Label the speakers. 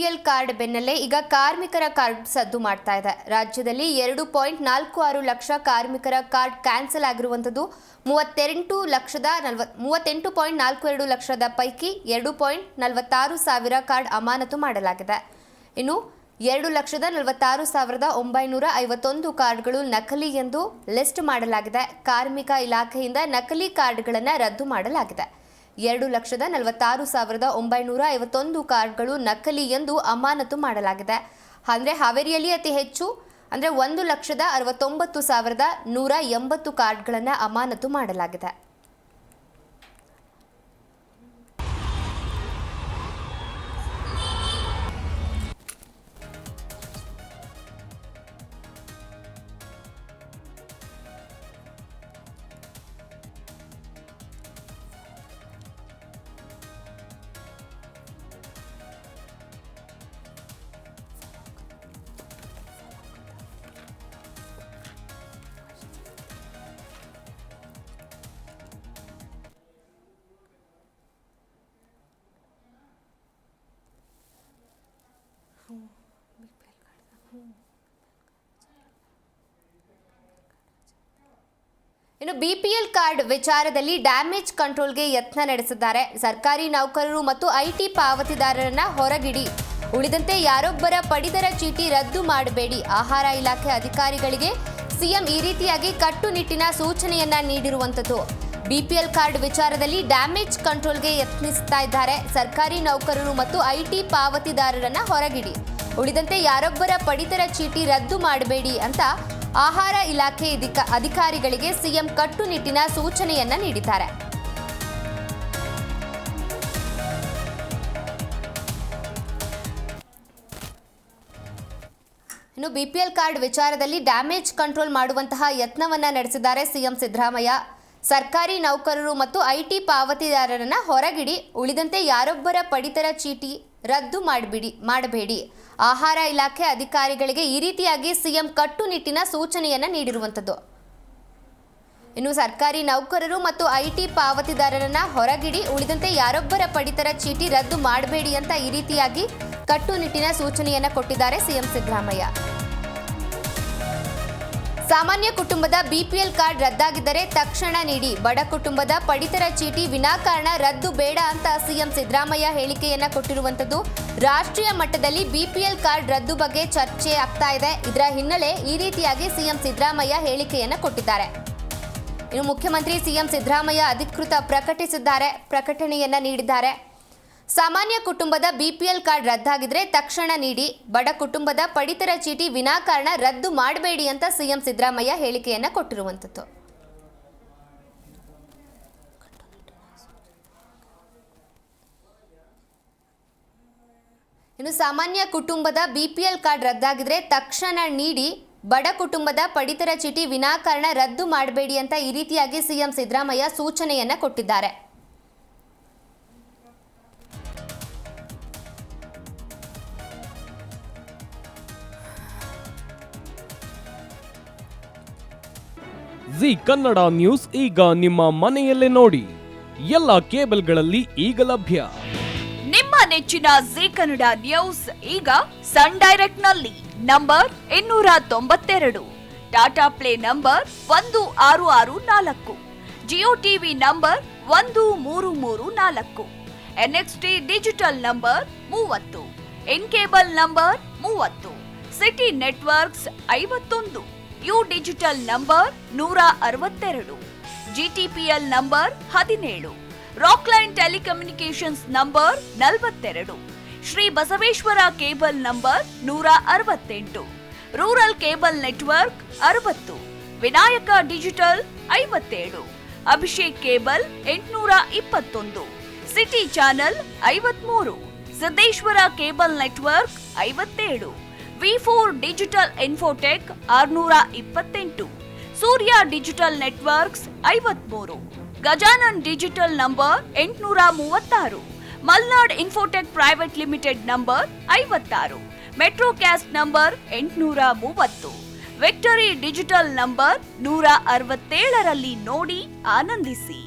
Speaker 1: BPL card ಬೆನ್ನಲ್ಲೇ ಈಗ ಕಾರ್ಮಿಕರ ಕಾರ್ಡ್ ಸದ್ದು ಮಾಡ್ತಾ ಇದೆ. ರಾಜ್ಯದಲ್ಲಿ 2.46 ಲಕ್ಷ ಕಾರ್ಮಿಕರ ಕಾರ್ಡ್ ಕ್ಯಾನ್ಸಲ್ ಆಗಿರುವಂತದ್ದು. 38.42 ಲಕ್ಷದ ಪೈಕಿ 2.46 ಸಾವಿರ ಕಾರ್ಡ್ ಅಮಾನತು ಮಾಡಲಾಗಿದೆ. ಇನ್ನು 2,46,951 ಕಾರ್ಡ್ಗಳು ನಕಲಿ ಎಂದು ಲಿಸ್ಟ್ ಮಾಡಲಾಗಿದೆ. ಕಾರ್ಮಿಕ ಇಲಾಖೆಯಿಂದ ನಕಲಿ ಕಾರ್ಡ್ಗಳನ್ನು ರದ್ದು ಮಾಡಲಾಗಿದೆ. 2,46,951 ಕಾರ್ಡ್ಗಳು ನಕಲಿ ಎಂದು ಅಮಾನತು ಮಾಡಲಾಗಿದೆ. ಅಂದರೆ ಹಾವೇರಿಯಲ್ಲಿ ಅತಿ ಹೆಚ್ಚು 1,69,180 ಕಾರ್ಡ್ಗಳನ್ನು ಅಮಾನತು ಮಾಡಲಾಗಿದೆ. ಇನ್ನು ಬಿಪಿಎಲ್ ಕಾರ್ಡ್ ವಿಚಾರದಲ್ಲಿ ಡ್ಯಾಮೇಜ್ ಕಂಟ್ರೋಲ್ಗೆ ಯತ್ನ ನಡೆಸಿದ್ದಾರೆ. ಸರ್ಕಾರಿ ನೌಕರರು ಮತ್ತು ಐಟಿ ಪಾವತಿದಾರರನ್ನ ಹೊರಗಿಡಿ, ಉಳಿದಂತೆ ಯಾರೊಬ್ಬರ ಪಡಿತರ ಚೀಟಿ ರದ್ದು ಮಾಡಬೇಡಿ. ಆಹಾರ ಇಲಾಖೆ ಅಧಿಕಾರಿಗಳಿಗೆ ಸಿಎಂ ಈ ರೀತಿಯಾಗಿ ಕಟ್ಟುನಿಟ್ಟಿನ ಸೂಚನೆಯನ್ನ ನೀಡಿರುವಂತದ್ದು. ಬಿಪಿಎಲ್ ಕಾರ್ಡ್ ವಿಚಾರದಲ್ಲಿ ಡ್ಯಾಮೇಜ್ ಕಂಟ್ರೋಲ್ಗೆ ಯತ್ನಿಸ್ತಾ ಇದ್ದಾರೆ. ಸರ್ಕಾರಿ ನೌಕರರು ಮತ್ತು ಐಟಿ ಪಾವತಿದಾರರನ್ನ ಹೊರಗಿಡಿ, ಉಳಿದಂತೆ ಯಾರೊಬ್ಬರ ಪಡಿತರ ಚೀಟಿ ರದ್ದು ಮಾಡಬೇಡಿ ಅಂತ ಆಹಾರ ಇಲಾಖೆ ಅಧಿಕಾರಿಗಳಿಗೆ ಸಿಎಂ ಕಟ್ಟುನಿಟ್ಟಿನ ಸೂಚನೆಯನ್ನ ನೀಡಿದ್ದಾರೆ. ಇನ್ನು ಬಿಪಿಎಲ್ ಕಾರ್ಡ್ ವಿಚಾರದಲ್ಲಿ ಡ್ಯಾಮೇಜ್ ಕಂಟ್ರೋಲ್ ಮಾಡುವಂತಹ ಯತ್ನವನ್ನ ನಡೆಸಿದ್ದಾರೆ ಸಿಎಂ ಸಿದ್ದರಾಮಯ್ಯ. ಸರ್ಕಾರಿ ನೌಕರರು ಮತ್ತು ಐಟಿ ಪಾವತಿದಾರರನ್ನ ಹೊರಗಿಡಿ, ಉಳಿದಂತೆ ಯಾರೊಬ್ಬರ ಪಡಿತರ ಚೀಟಿ ರದ್ದು ಮಾಡಬೇಡಿ. ಆಹಾರ ಇಲಾಖೆ ಅಧಿಕಾರಿಗಳಿಗೆ ಈ ರೀತಿಯಾಗಿ ಸಿಎಂ ಕಟ್ಟುನಿಟ್ಟಿನ ಸೂಚನೆಯನ್ನ ನೀಡಿರುವಂತದ್ದು. ಇನ್ನು ಸರ್ಕಾರಿ ನೌಕರರು ಮತ್ತು ಐಟಿ ಪಾವತಿದಾರರನ್ನ ಹೊರಗಿಡಿ, ಉಳಿದಂತೆ ಯಾರೊಬ್ಬರ ಪಡಿತರ ಚೀಟಿ ರದ್ದು ಮಾಡಬೇಡಿ ಅಂತ ಈ ರೀತಿಯಾಗಿ ಕಟ್ಟುನಿಟ್ಟಿನ ಸೂಚನೆಯನ್ನ ಕೊಟ್ಟಿದ್ದಾರೆ ಸಿಎಂ ಸಿದ್ದರಾಮಯ್ಯ. ಸಾಮಾನ್ಯ ಕುಟುಂಬದ ಬಿಪಿಎಲ್ ಕಾರ್ಡ್ ರದ್ದಾಗಿದ್ದರೆ ತಕ್ಷಣ ನೀಡಿ, ಬಡ ಕುಟುಂಬದ ಪಡಿತರ ಚೀಟಿ ವಿನಾಕಾರಣ ರದ್ದು ಬೇಡ ಅಂತ ಸಿಎಂ ಸಿದ್ದರಾಮಯ್ಯ ಹೇಳಿಕೆಯನ್ನ ಕೊಟ್ಟಿರುವಂತದ್ದು. ರಾಷ್ಟ್ರೀಯ ಮಟ್ಟದಲ್ಲಿ ಬಿಪಿಎಲ್ ಕಾರ್ಡ್ ರದ್ದು ಬಗ್ಗೆ ಚರ್ಚೆ ಆಗ್ತಾ ಇದೆ. ಇದರ ಹಿನ್ನೆಲೆ ಈ ರೀತಿಯಾಗಿ ಸಿಎಂ ಸಿದ್ದರಾಮಯ್ಯ ಹೇಳಿಕೆಯನ್ನ ಕೊಟ್ಟಿದ್ದಾರೆ. ಇನ್ನು ಮುಖ್ಯಮಂತ್ರಿ ಸಿಎಂ ಸಿದ್ದರಾಮಯ್ಯ ಅಧಿಕೃತ ಪ್ರಕಟಣೆಯನ್ನ ನೀಡಿದ್ದಾರೆ. ಸಾಮಾನ್ಯ ಕುಟುಂಬದ ಬಿಪಿಎಲ್ ಕಾರ್ಡ್ ರದ್ದಾಗಿದ್ರೆ ತಕ್ಷಣ ನೀಡಿ, ಬಡ ಕುಟುಂಬದ ಪಡಿತರ ಚೀಟಿ ವಿನಾಕಾರಣ ರದ್ದು ಮಾಡಬೇಡಿ ಅಂತ ಸಿಎಂ ಸಿದ್ದರಾಮಯ್ಯ ಹೇಳಿಕೆಯನ್ನ ಕೊಟ್ಟಿರುವಂತದ್ದು. ಇನ್ನು ಸಾಮಾನ್ಯ ಕುಟುಂಬದ ಬಿಪಿಎಲ್ ಕಾರ್ಡ್ ರದ್ದಾಗಿದ್ರೆ ತಕ್ಷಣ ನೀಡಿ, ಬಡ ಕುಟುಂಬದ ಪಡಿತರ ಚೀಟಿ ವಿನಾಕಾರಣ ರದ್ದು ಮಾಡಬೇಡಿ ಅಂತ ಈ ರೀತಿಯಾಗಿ ಸಿಎಂ ಸಿದ್ದರಾಮಯ್ಯ ಸೂಚನೆಯನ್ನ ಕೊಟ್ಟಿದ್ದಾರೆ.
Speaker 2: ಜಿ ಕನ್ನಡ ನ್ಯೂಸ್ ಈಗ ನಿಮ್ಮ ಮನೆಯಲ್ಲೇ ನೋಡಿ. ಎಲ್ಲ ಕೇಬಲ್ಗಳಲ್ಲಿ ಈಗ ಲಭ್ಯ.
Speaker 3: ನಿಮ್ಮ ನೆಚ್ಚಿನ ಜಿ ಕನ್ನಡ ನ್ಯೂಸ್ ಈಗ ಸನ್ ಡೈರೆಕ್ಟ್ ನಲ್ಲಿ number 292, Tata play number 1664, Jio TV number 1334, NXT digital number 30, in cable number 30, city networks 51, U digital number 162, GTPL number 17, Rockline telecommunications number 42, Shri Basaveshwara cable number 168, rural cable network 60, Vinayaka digital 57, Abhishek cable 821, city channel 53, Siddeshwara cable network 57, V4 digital Infotech 628, Surya digital networks 53, Gajanan digital number 836, Malnad infotech private limited number 56, Metrocast number 830, victory digital number 167ರಲ್ಲಿ ನೋಡಿ ಆನಂದಿಸಿ.